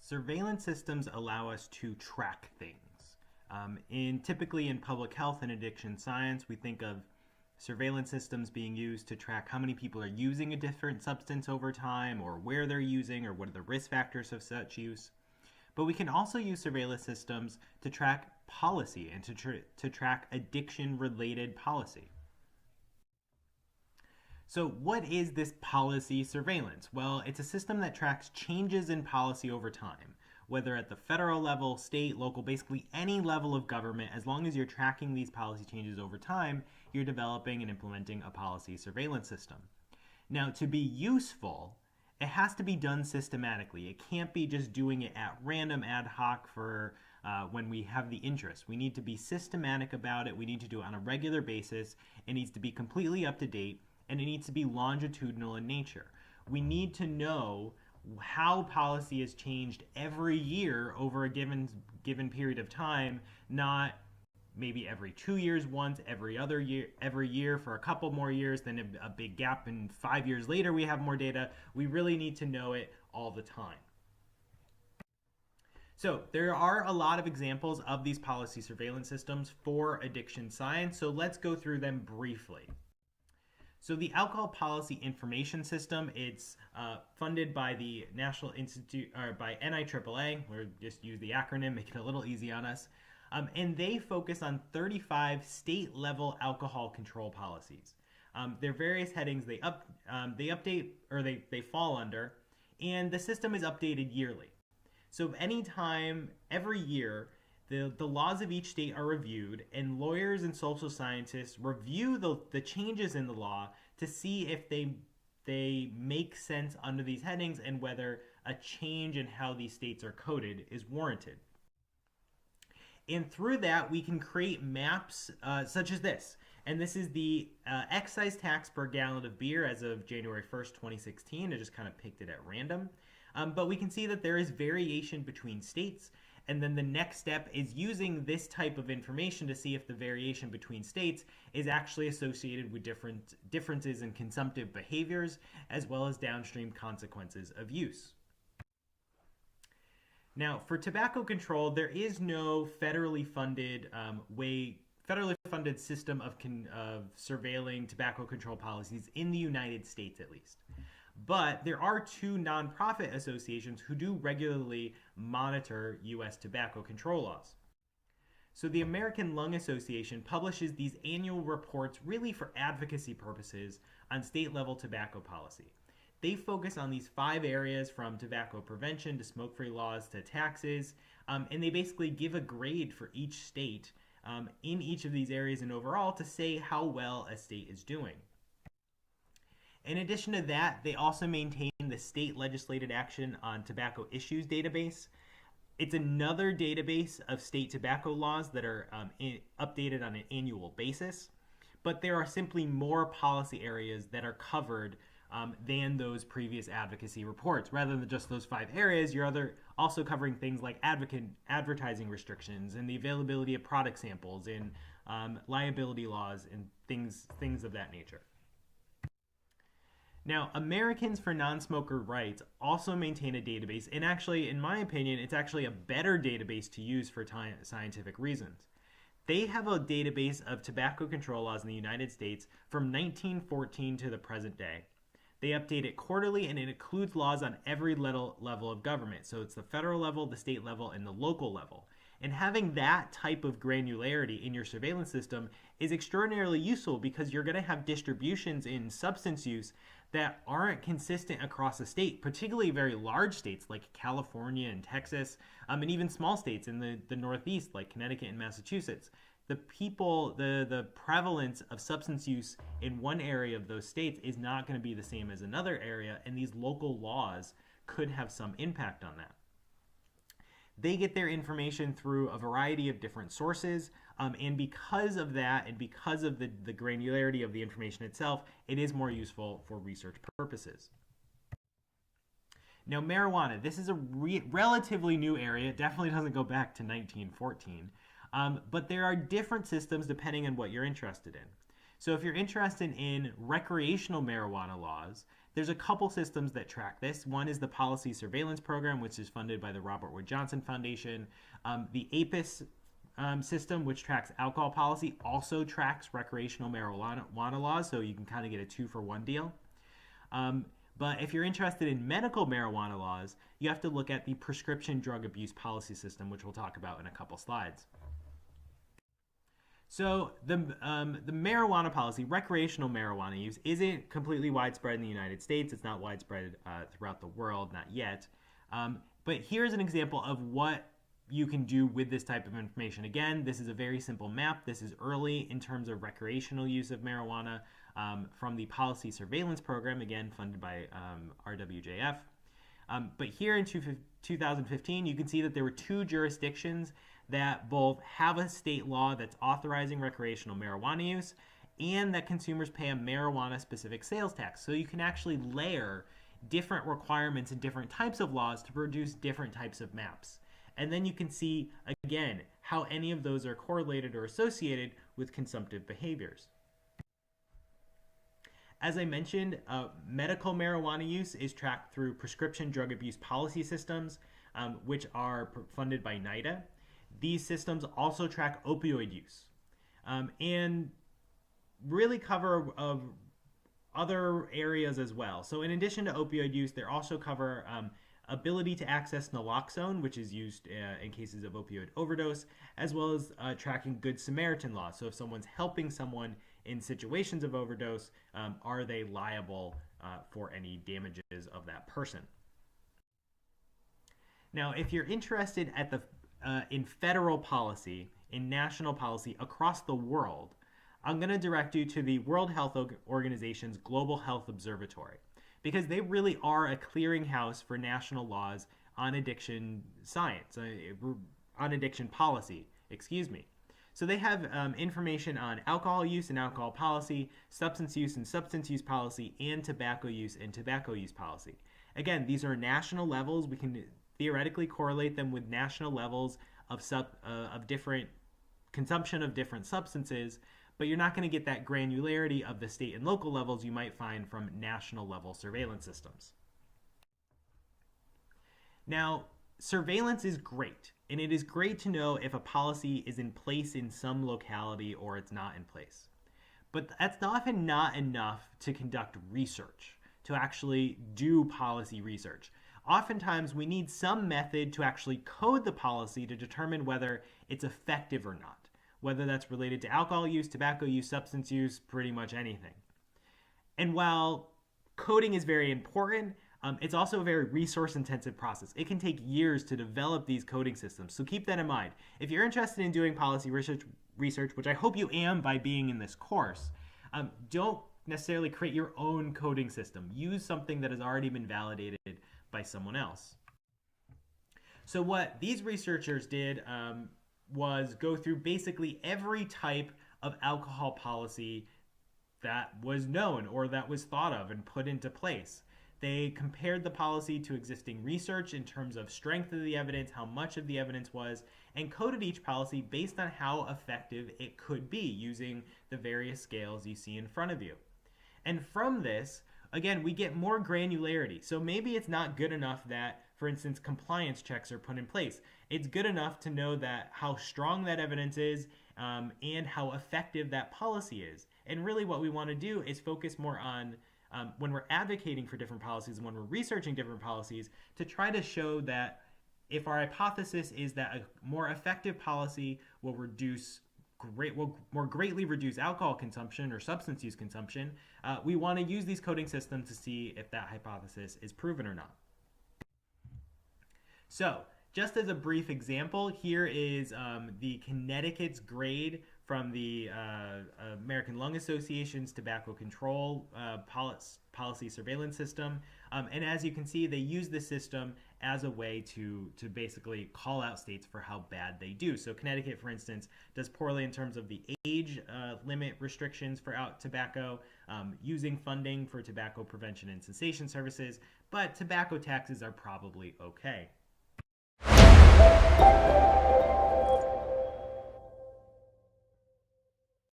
Surveillance systems allow us to track things. Typically in public health and addiction science, we think of surveillance systems being used to track how many people are using a different substance over time, or where they're using, or what are the risk factors of such use. But we can also use surveillance systems to track policy and to track addiction-related policy. So what is this policy surveillance? Well, it's a system that tracks changes in policy over time, whether at the federal level, state, local, basically any level of government. As long as you're tracking these policy changes over time, you're developing and implementing a policy surveillance system. Now, to be useful, it has to be done systematically. It can't be just doing it at random, ad hoc for when we have the interest. We need to be systematic about it. We need to do it on a regular basis. It needs to be completely up to date, and it needs to be longitudinal in nature. We need to know how policy has changed every year over a given period of time, not maybe every 2 years once, every year for a couple more years, then a big gap, and 5 years later we have more data. We really need to know it all the time. So there are a lot of examples of these policy surveillance systems for addiction science, so let's go through them briefly. So the Alcohol Policy Information System, it's funded by the National Institute, or by NIAAA. We'll just use the acronym, make it a little easy on us. And they focus on 35 state-level alcohol control policies. There are various headings they update, or they fall under, and the system is updated yearly. So anytime, every year, the laws of each state are reviewed, and lawyers and social scientists review the changes in the law to see if they make sense under these headings and whether a change in how these states are coded is warranted. And through that, we can create maps such as this. And this is the excise tax per gallon of beer as of January 1st, 2016. I just kind of picked it at random. But we can see that there is variation between states. And then the next step is using this type of information to see if the variation between states is actually associated with differences in consumptive behaviors, as well as downstream consequences of use. Now, for tobacco control, there is no federally funded system of surveilling tobacco control policies in the United States, at least. But there are two nonprofit associations who do regularly monitor U.S. tobacco control laws. So the American Lung Association publishes these annual reports really for advocacy purposes on state-level tobacco policy. They focus on these 5 areas, from tobacco prevention to smoke-free laws to taxes, and they basically give a grade for each state in each of these areas and overall to say how well a state is doing. In addition to that, they also maintain the State Legislated Action on Tobacco Issues database. It's another database of state tobacco laws that are updated on an annual basis, but there are simply more policy areas that are covered than those previous advocacy reports. Rather than just those 5 areas, you're also covering things like advertising restrictions and the availability of product samples and liability laws and things of that nature. Now, Americans for Non-Smoker Rights also maintain a database, and actually, in my opinion, it's actually a better database to use for scientific reasons. They have a database of tobacco control laws in the United States from 1914 to the present day. They update it quarterly, and it includes laws on every level of government. So it's the federal level, the state level, and the local level. And having that type of granularity in your surveillance system is extraordinarily useful, because you're going to have distributions in substance use that aren't consistent across the state, particularly very large states like California and Texas, and even small states in the Northeast like Connecticut and Massachusetts. The prevalence of substance use in one area of those states is not going to be the same as another area, and these local laws could have some impact on that. They get their information through a variety of different sources, and because of that, and because of the granularity of the information itself, it is more useful for research purposes. Now, marijuana, this is a relatively new area. It definitely doesn't go back to 1914, but there are different systems depending on what you're interested in. So if you're interested in recreational marijuana laws, There's a couple systems that track this. One is the Policy Surveillance Program, which is funded by the Robert Wood Johnson Foundation. The APIS system, which tracks alcohol policy, also tracks recreational marijuana laws, so you can kind of get a 2-for-1 deal. But if you're interested in medical marijuana laws, you have to look at the Prescription Drug Abuse Policy System, which we'll talk about in a couple slides. So the marijuana policy, recreational marijuana use, isn't completely widespread in the United States. It's not widespread throughout the world, not yet. But here's an example of what you can do with this type of information. Again, this is a very simple map. This is early in terms of recreational use of marijuana from the Policy Surveillance Program, again, funded by RWJF. But here in 2015, you can see that there were 2 jurisdictions that both have a state law that's authorizing recreational marijuana use and that consumers pay a marijuana-specific sales tax. So you can actually layer different requirements and different types of laws to produce different types of maps. And then you can see, again, how any of those are correlated or associated with consumptive behaviors. As I mentioned, medical marijuana use is tracked through prescription drug abuse policy systems, which are funded by NIDA. These systems also track opioid use and really cover other areas as well. So in addition to opioid use, they also cover ability to access naloxone, which is used in cases of opioid overdose, as well as tracking Good Samaritan law. So if someone's helping someone in situations of overdose, are they liable for any damages of that person? Now, if you're interested at in federal policy, in national policy across the world, I'm going to direct you to the World Health Organization's Global Health Observatory, because they really are a clearinghouse for national laws on addiction science, on addiction policy, excuse me. So they have information on alcohol use and alcohol policy, substance use and substance use policy, and tobacco use and tobacco use policy. Again, these are national levels. We can theoretically correlate them with national levels of different consumption of different substances, but you're not going to get that granularity of the state and local levels you might find from national level surveillance systems. Now, surveillance is great, and it is great to know if a policy is in place in some locality or it's not in place. But that's often not enough to conduct research, to actually do policy research. Oftentimes, we need some method to actually code the policy to determine whether it's effective or not, whether that's related to alcohol use, tobacco use, substance use, pretty much anything. And while coding is very important, it's also a very resource-intensive process. It can take years to develop these coding systems, so keep that in mind. If you're interested in doing policy research, which I hope you am by being in this course, don't necessarily create your own coding system. Use something that has already been validated by someone else. So what these researchers did was go through basically every type of alcohol policy that was known or that was thought of and put into place. They compared the policy to existing research in terms of strength of the evidence, how much of the evidence was, and coded each policy based on how effective it could be using the various scales you see in front of you. And from this, again, we get more granularity. So maybe it's not good enough that, for instance, compliance checks are put in place. It's good enough to know that how strong that evidence is and how effective that policy is. And really what we want to do is focus more on when we're advocating for different policies and when we're researching different policies to try to show that if our hypothesis is that a more effective policy will more greatly reduce alcohol consumption or substance use consumption, we want to use these coding systems to see if that hypothesis is proven or not. So, just as a brief example, here is the Connecticut's grade from the American Lung Association's tobacco control policy surveillance system. And as you can see, they use this system as a way to basically call out states for how bad they do. So Connecticut, for instance, does poorly in terms of the age limit restrictions for tobacco, using funding for tobacco prevention and cessation services, but tobacco taxes are probably okay.